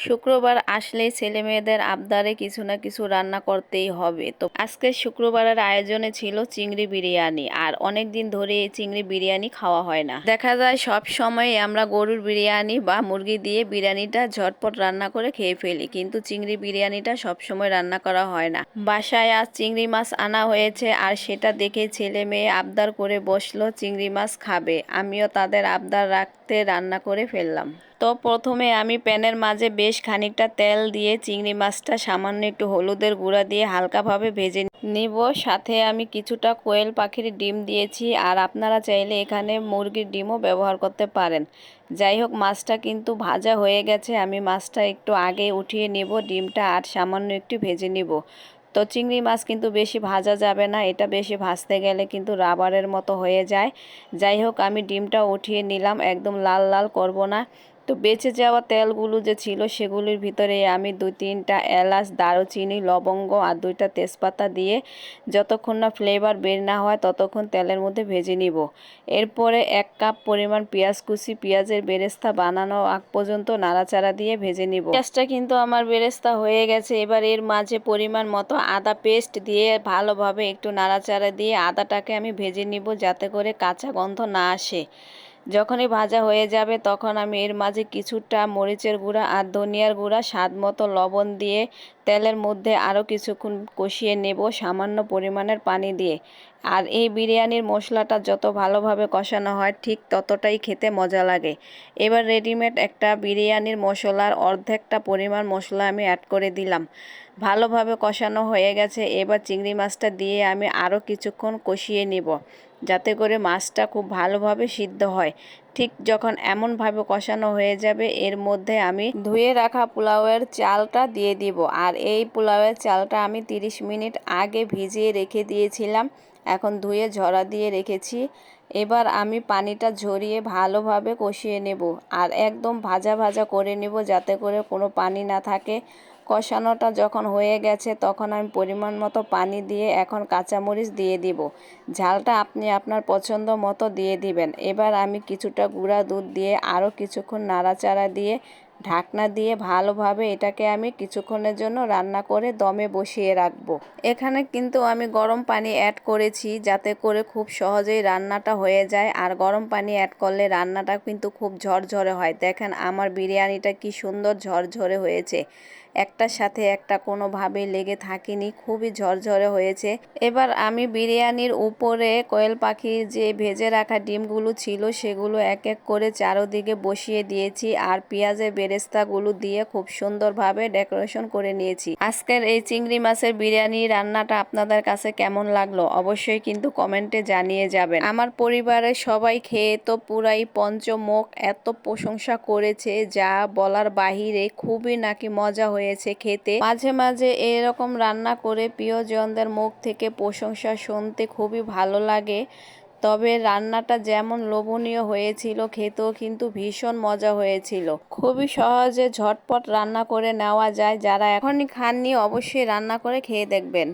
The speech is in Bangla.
শুক্রবার আসলেই ছেলে মেয়েদের আবদারে কিছু না কিছু রান্না করতেই হবে। তো আজকে শুক্রবারের আয়োজনে ছিল চিংড়ি বিরিয়ানি, আর অনেক দিন ধরে এই চিংড়ি বিরিয়ানি খাওয়া হয় না। দেখা যায় সব সময় আমরা গরুর বিরিয়ানি বা মুরগি দিয়ে বিরিয়ানিটা ঝটপট রান্না করে খেয়ে ফেলি, কিন্তু চিংড়ি বিরিয়ানিটা সব সময় রান্না করা হয় না। বাসায় আজ চিংড়ি মাছ আনা হয়েছে, আর সেটা দেখে ছেলে মেয়ে আবদার করে বসলো চিংড়ি মাছ খাবে। আমিও তাদের আবদার রাখতে রান্না করে ফেললাম। তো প্রথমে আমি প্যানের মাঝে বেশ খানিকটা তেল দিয়ে চিংড়ি মাছটা সামান্য একটু হলুদের গুঁড়া দিয়ে হালকাভাবে ভেজে নিব। সাথে আমি কিছুটা কোয়েল পাখির ডিম দিয়েছি, আর আপনারা চাইলে এখানে মুরগির ডিমও ব্যবহার করতে পারেন। যাই হোক, মাছটা কিন্তু ভাজা হয়ে গেছে। আমি মাছটা একটু আগে উঠিয়ে নেব, ডিমটা আর সামান্য একটু ভেজে নিব। তো চিংড়ি মাছ কিন্তু বেশি ভাজা যাবে না, এটা বেশি ভাজতে গেলে কিন্তু রাবারের মতো হয়ে যায়। যাই হোক, আমি ডিমটা উঠিয়ে নিলাম, একদম লাল লাল করব না। তো বেঁচে যাওয়া তেলগুলো যে ছিল সেগুলির ভিতরে আমি 2-3টা এলাচ, দারুচিনি, লবঙ্গ আর 2টা তেজপাতা দিয়ে যতক্ষণ না ফ্লেভার বের না হয় ততক্ষণ তেলের মধ্যে ভেজে নিব। এরপরে 1 কাপ পরিমাণ পেঁয়াজ কুচি, পেঁয়াজের বেরেস্তা বানানো আগ পর্যন্ত নাড়াচাড়া দিয়ে ভেজে নিব। পেঁয়াজটা কিন্তু আমার বেরেস্তা হয়ে গেছে। এবার এর মাঝে পরিমাণ মতো আদা পেস্ট দিয়ে ভালোভাবে একটু নাড়াচাড়া দিয়ে আদাটাকে আমি ভেজে নিব, যাতে করে কাঁচা গন্ধ না আসে। যখনই ভাজা হয়ে যাবে তখন আমি এর মাঝে কিছুটা মরিচের গুঁড়া আর ধনিয়ার গুঁড়া, স্বাদ মতো লবণ দিয়ে তেলের মধ্যে আরও কিছুক্ষণ কষিয়ে নেব সামান্য পরিমাণের পানি দিয়ে। আর এই বিরিয়ানির মশলাটা যত ভালোভাবে কষানো হয় ঠিক ততটাই খেতে মজা লাগে। এবার রেডিমেড একটা বিরিয়ানির মশলার অর্ধেকটা পরিমাণ মশলা আমি অ্যাড করে দিলাম। ভালোভাবে কষানো হয়ে গেছে। এবার চিংড়ি মাছটা দিয়ে আমি আরও কিছুক্ষণ কষিয়ে নেব, যাতে করে মাছটা খুব ভালোভাবে সিদ্ধ হয়। ঠিক যখন এমনভাবে কষানো হয়ে যাবে এর মধ্যে আমি ধুয়ে রাখা পোলাওয়ের চালটা দিয়ে দিব। আর এই পোলাওয়ের চালটা আমি 30 মিনিট আগে ভিজিয়ে রেখে দিয়েছিলাম, এখন ধুয়ে ঝরা দিয়ে রেখেছি। এবার আমি পানিটা ঝরিয়ে ভালোভাবে কষিয়ে নেব, আর একদম ভাজা ভাজা করে নেব, যাতে করে কোনো পানি না থাকে। কষানোটা যখন হয়ে গেছে তখন আমি পরিমাণ মতো পানি দিয়ে এখন কাঁচামরিচ দিয়ে দিব। ঝালটা আপনি আপনার পছন্দ মতো দিয়ে দিবেন। এবার আমি কিছুটা গুঁড়া দুধ দিয়ে আরও কিছুক্ষণ নাড়াচাড়া দিয়ে ঢাকনা দিয়ে ভালোভাবে এটাকে আমি কিছুক্ষণের জন্য রান্না করে দমে বসিয়ে রাখব। এখানে কিন্তু আমি গরম পানি অ্যাড করেছি, যাতে করে খুব সহজেই রান্নাটা হয়ে যায়। আর গরম পানি অ্যাড করলে রান্নাটা কিন্তু খুব ঝরঝরে হয়। দেখেন আমার বিরিয়ানিটা কি সুন্দর ঝরঝরে হয়েছে, একটার সাথে একটা কোনোভাবেই লেগে থাকেনি, খুবই ঝরঝরে হয়েছে। এবার আমি বিরিয়ানির উপরে কোয়েল পাখির যে ভেজে রাখা ডিমগুলো ছিল সেগুলো এক এক করে চারোদিকে বসিয়ে দিয়েছি, আর পেঁয়াজের বেরেস্তাগুলো দিয়ে খুব সুন্দরভাবে ডেকোরেশন করে নিয়েছি। আজকের এই চিংড়ি মাছের বিরিয়ানি রান্নাটা আপনাদের কাছে কেমন লাগলো অবশ্যই কিন্তু কমেন্টে জানিয়ে যাবেন। আমার পরিবারের সবাই খেয়ে তো পুরাই পঞ্চমুখ, এত প্রশংসা করেছে যা বলার বাহিরে। খুবই নাকি মজা হয়েছে খেতে। মাঝে মাঝে এরকম রান্না করে প্রিয়জনদের মুখ থেকে প্রশংসা শুনতে খুবই ভালো লাগে। তবে রান্নাটা যেমন লোভনীয় হয়েছিল, খেতেও কিন্তু ভীষণ মজা হয়েছিল। খুবই সহজে ঝটপট রান্না করে নেওয়া যায়। যারা এখনই খাননি অবশ্যই রান্না করে খেয়ে দেখবেন।